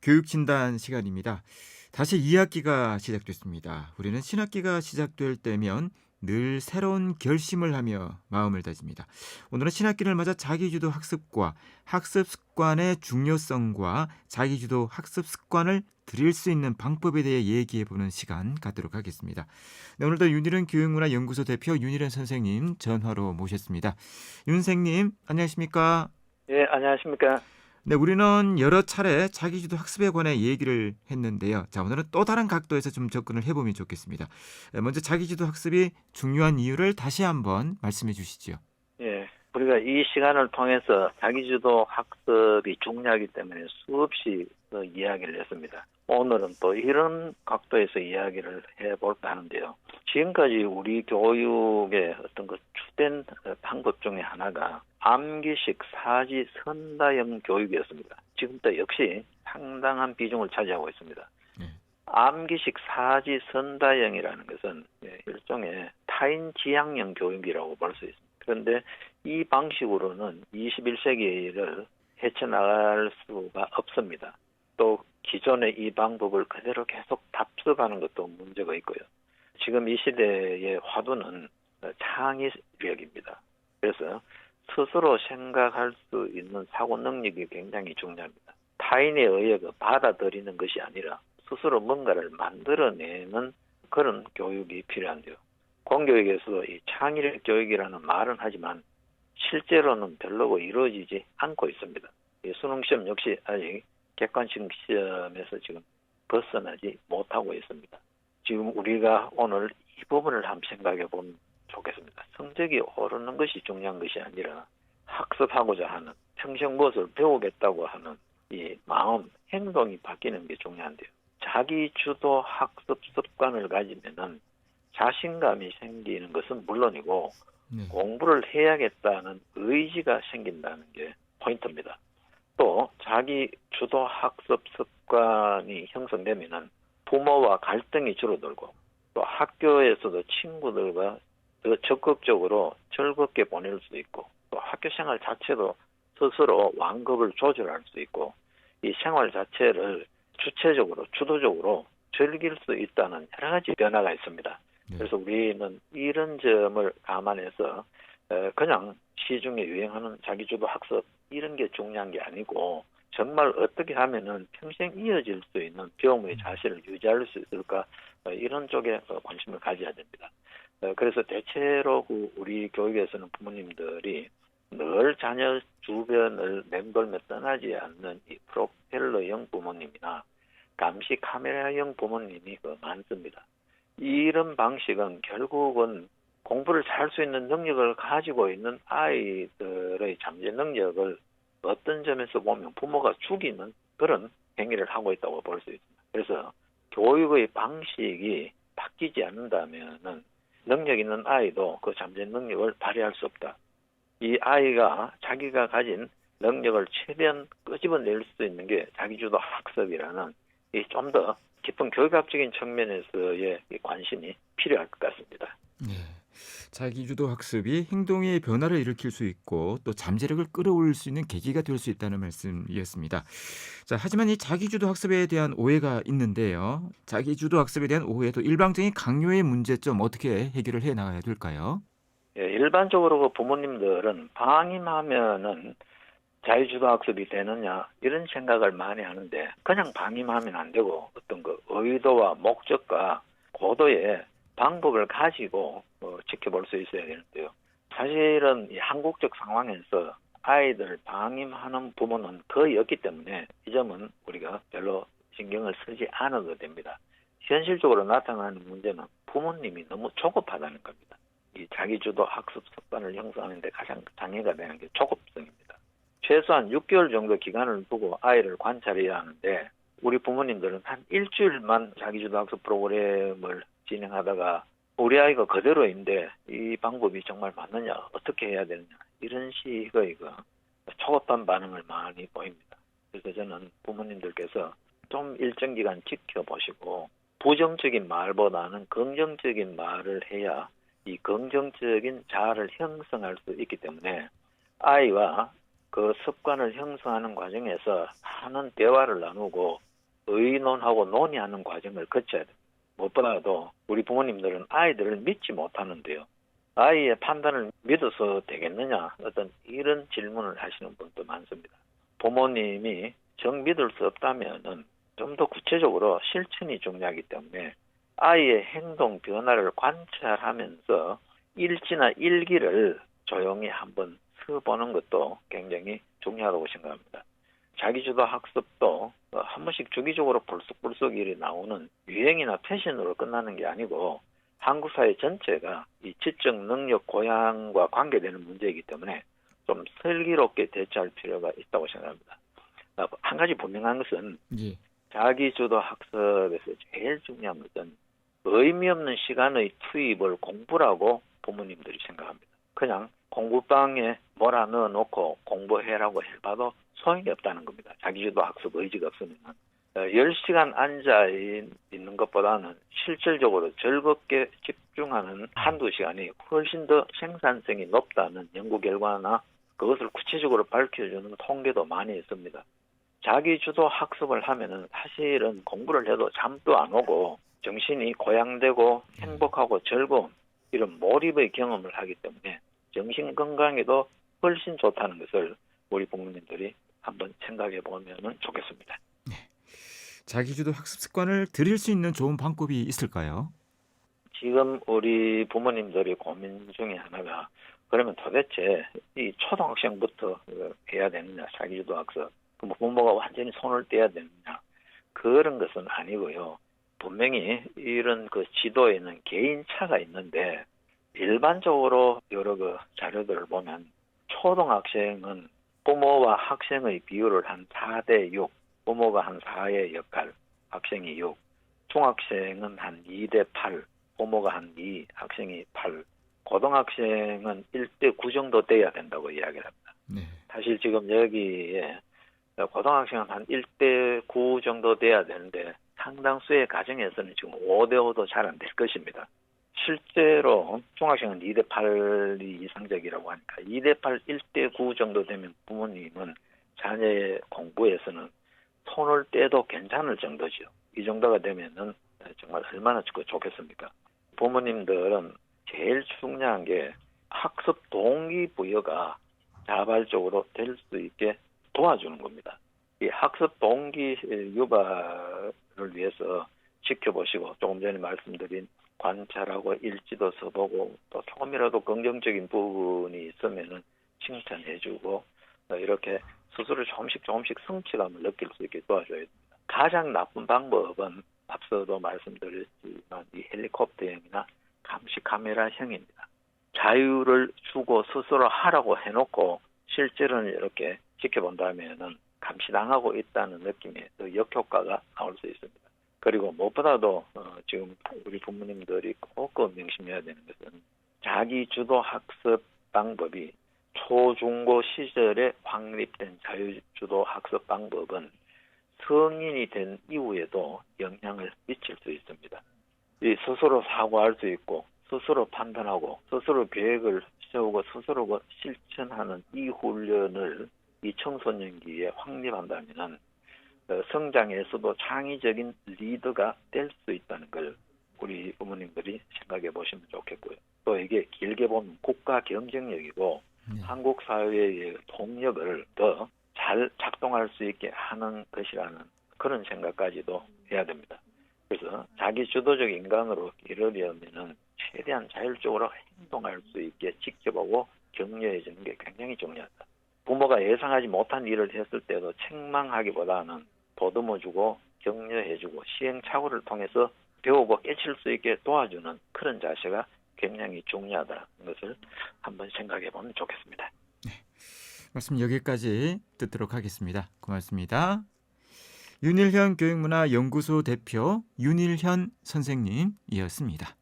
교육진단 시간입니다. 다시 2학기가 시작됐습니다. 우리는 신학기가 시작될 때면 늘 새로운 결심을 하며 마음을 다집니다. 오늘은 신학기를 맞아 자기주도 학습과 학습 습관의 중요성과 자기주도 학습 습관을 들일 수 있는 방법에 대해 얘기해보는 시간 갖도록 하겠습니다. 네, 오늘도 윤희련 교육문화연구소 대표 윤희련 선생님 전화로 모셨습니다. 윤 선생님 안녕하십니까? 예, 안녕하십니까. 네, 우리는 여러 차례 자기주도 학습에 관해 얘기를 했는데요. 자, 오늘은 또 다른 각도에서 좀 접근을 해보면 좋겠습니다. 먼저 자기주도 학습이 중요한 이유를 다시 한번 말씀해 주시죠. 예, 우리가 이 시간을 통해서 자기주도 학습이 중요하기 때문에 수없이 이야기를 했습니다. 오늘은 또 이런 각도에서 이야기를 해볼까 하는데요. 지금까지 우리 교육의 어떤 그 주된 방법 중에 하나가 암기식 사지 선다형 교육이었습니다. 지금도 역시 상당한 비중을 차지하고 있습니다. 네. 암기식 사지 선다형이라는 것은 일종의 타인 지향형 교육이라고 볼 수 있습니다. 그런데 이 방식으로는 21세기를 헤쳐나갈 수가 없습니다. 또 기존의 이 방법을 그대로 계속 답습하는 것도 문제가 있고요. 지금 이 시대의 화두는 창의력입니다. 그래서 스스로 생각할 수 있는 사고 능력이 굉장히 중요합니다. 타인에 의해 받아들이는 것이 아니라 스스로 뭔가를 만들어내는 그런 교육이 필요한데요. 공교육에서도 이 창의력 교육이라는 말은 하지만 실제로는 별로 이루어지지 않고 있습니다. 이 수능시험 역시 아직 객관식 시험에서 지금 벗어나지 못하고 있습니다. 지금 우리가 오늘 이 부분을 한번 생각해 보면 좋겠습니다. 성적이 오르는 것이 중요한 것이 아니라 학습하고자 하는, 평생 무엇을 배우겠다고 하는 이 마음, 행동이 바뀌는 게 중요한데요. 자기 주도 학습 습관을 가지면은 자신감이 생기는 것은 물론이고 네. 공부를 해야겠다는 의지가 생긴다는 게 포인트입니다. 또 자기 주도 학습 습관이 형성되면은 부모와 갈등이 줄어들고 또 학교에서도 친구들과 더 적극적으로 즐겁게 보낼 수 있고 또 학교 생활 자체도 스스로 완급을 조절할 수 있고 이 생활 자체를 주체적으로 주도적으로 즐길 수 있다는 여러 가지 변화가 있습니다. 네. 그래서 우리는 이런 점을 감안해서 그냥 시중에 유행하는 자기주도 학습 이런 게 중요한 게 아니고 정말 어떻게 하면은 평생 이어질 수 있는 배움의 자세를 유지할 수 있을까 이런 쪽에 관심을 가져야 됩니다. 그래서 대체로 우리 교육에서는 부모님들이 늘 자녀 주변을 맴돌며 떠나지 않는 이 프로펠러형 부모님이나 감시 카메라형 부모님이 많습니다. 이런 방식은 결국은 공부를 잘 수 있는 능력을 가지고 있는 아이들의 잠재 능력을 어떤 점에서 보면 부모가 죽이는 그런 행위를 하고 있다고 볼 수 있습니다. 그래서 교육의 방식이 바뀌지 않는다면은 능력 있는 아이도 그 잠재 능력을 발휘할 수 없다. 이 아이가 자기가 가진 능력을 최대한 끄집어낼 수 있는 게 자기주도 학습이라는 이 좀 더 깊은 교육학적인 측면에서의 관심이 필요할 것 같습니다. 네. 자기주도 학습이 행동의 변화를 일으킬 수 있고 또 잠재력을 끌어올릴 수 있는 계기가 될 수 있다는 말씀이었습니다. 자, 하지만 이 자기주도 학습에 대한 오해가 있는데요. 자기주도 학습에 대한 오해도 일방적인 강요의 문제점 어떻게 해결을 해 나가야 될까요? 예, 일반적으로 부모님들은 방임하면은 자유주도 학습이 되느냐 이런 생각을 많이 하는데 그냥 방임하면 안 되고 어떤 그 의도와 목적과 고도의 방법을 가지고 지켜볼 수 있어야 되는데요. 사실은 이 한국적 상황에서 아이들 방임하는 부모는 거의 없기 때문에 이 점은 우리가 별로 신경을 쓰지 않아도 됩니다. 현실적으로 나타나는 문제는 부모님이 너무 조급하다는 겁니다. 이 자기주도 학습 습관을 형성하는 데 가장 장애가 되는 게 조급성입니다. 최소한 6개월 정도 기간을 두고 아이를 관찰해야 하는데 우리 부모님들은 한 일주일만 자기주도 학습 프로그램을 진행하다가 우리 아이가 그대로인데 이 방법이 정말 맞느냐 어떻게 해야 되느냐 이런 식의 초급한 반응을 많이 보입니다. 그래서 저는 부모님들께서 좀 일정 기간 지켜보시고 부정적인 말보다는 긍정적인 말을 해야 이 긍정적인 자아를 형성할 수 있기 때문에 아이와 그 습관을 형성하는 과정에서 많은 대화를 나누고 의논하고 논의하는 과정을 거쳐야 돼요. 무엇보다도 우리 부모님들은 아이들을 믿지 못하는데요. 아이의 판단을 믿어서 되겠느냐? 어떤 이런 질문을 하시는 분도 많습니다. 부모님이 정 믿을 수 없다면은 좀 더 구체적으로 실천이 중요하기 때문에 아이의 행동 변화를 관찰하면서 일지나 일기를 조용히 한번 써보는 것도 굉장히 중요하다고 생각합니다. 자기주도 학습도 한 번씩 주기적으로 불쑥불쑥 일이 나오는 유행이나 패션으로 끝나는 게 아니고 한국 사회 전체가 이 지적 능력 고양과 관계되는 문제이기 때문에 좀 슬기롭게 대처할 필요가 있다고 생각합니다. 한 가지 분명한 것은 예. 자기주도 학습에서 제일 중요한 것은 의미 없는 시간의 투입을 공부라고 부모님들이 생각합니다. 그냥 공부방에 뭐라 넣어놓고 공부해라고 해봐도 소용이 없다는 겁니다. 자기주도 학습 의지가 없으면 10시간 앉아 있는 것보다는 실질적으로 즐겁게 집중하는 한두 시간이 훨씬 더 생산성이 높다는 연구 결과나 그것을 구체적으로 밝혀주는 통계도 많이 있습니다. 자기주도 학습을 하면은 사실은 공부를 해도 잠도 안 오고 정신이 고양되고 행복하고 즐거운 이런 몰입의 경험을 하기 때문에 정신 건강에도 훨씬 좋다는 것을 우리 부모님들이 한번 생각해 보면 좋겠습니다. 자기주도 학습 습관을 들일 수 있는 좋은 방법이 있을까요? 지금 우리 부모님들이 고민 중에 하나가 그러면 도대체 이 초등학생부터 해야 되느냐 자기주도 학습 그럼 부모가 완전히 손을 떼야 되느냐 그런 것은 아니고요. 분명히 이런 그 지도에는 개인차가 있는데 일반적으로 여러 그 자료들을 보면 초등학생은 부모와 학생의 비율을 한 4대 6, 부모가 한 4의 역할, 학생이 6, 중학생은 한 2대 8, 부모가 한 2, 학생이 8, 고등학생은 1대 9 정도 돼야 된다고 이야기를 합니다. 네. 사실 지금 여기에 고등학생은 한 1대 9 정도 돼야 되는데 상당수의 가정에서는 지금 5대 5도 잘 안 될 것입니다. 실제로 중학생은 2대 8이 이상적이라고 하니까 2대 8, 1대 9 정도 되면 부모님은 자녀의 공부에서는 손을 떼도 괜찮을 정도죠. 이 정도가 되면은 정말 얼마나 좋겠습니까? 부모님들은 제일 중요한 게 학습 동기부여가 자발적으로 될 수 있게 도와주는 겁니다. 이 학습 동기 유발을 위해서 지켜보시고 조금 전에 말씀드린 관찰하고 일지도 써보고 또 조금이라도 긍정적인 부분이 있으면은 칭찬해주고 이렇게 스스로 조금씩 성취감을 느낄 수 있게 도와줘야 됩니다. 가장 나쁜 방법은 앞서도 말씀드렸지만 이 헬리콥터형이나 감시 카메라형입니다. 자유를 주고 스스로 하라고 해놓고 실제로는 이렇게 지켜본다면은 감시당하고 있다는 느낌의 역효과가 나올 수 있습니다. 그리고 무엇보다도 지금 우리 부모님들이 꼭 명심해야 되는 것은 자기주도 학습 방법이 초중고 시절에 확립된 자유주도 학습 방법은 성인이 된 이후에도 영향을 미칠 수 있습니다. 이 스스로 사고할 수 있고 스스로 판단하고 스스로 계획을 세우고 스스로 실천하는 이 훈련을 이 청소년기에 확립한다면 성장에서도 창의적인 리더가 될 수 있다는 걸 우리 부모님들이 생각해 보시면 좋겠고요. 또 이게 길게 보면 국가 경쟁력이고 한국 사회의 동력을 더 잘 작동할 수 있게 하는 것이라는 그런 생각까지도 해야 됩니다. 그래서 자기 주도적 인간으로 이르려면은 최대한 자율적으로 행동할 수 있게 지켜보고 격려해 주는 게 굉장히 중요하다. 부모가 예상하지 못한 일을 했을 때도 책망하기보다는 보듬어주고 격려해주고 시행착오를 통해서 배우고 깨칠 수 있게 도와주는 그런 자세가 굉장히 중요하다는 것을 한번 생각해 보면 좋겠습니다. 말씀 여기까지 듣도록 하겠습니다. 고맙습니다. 윤일현 교육문화연구소 대표 윤일현 선생님이었습니다.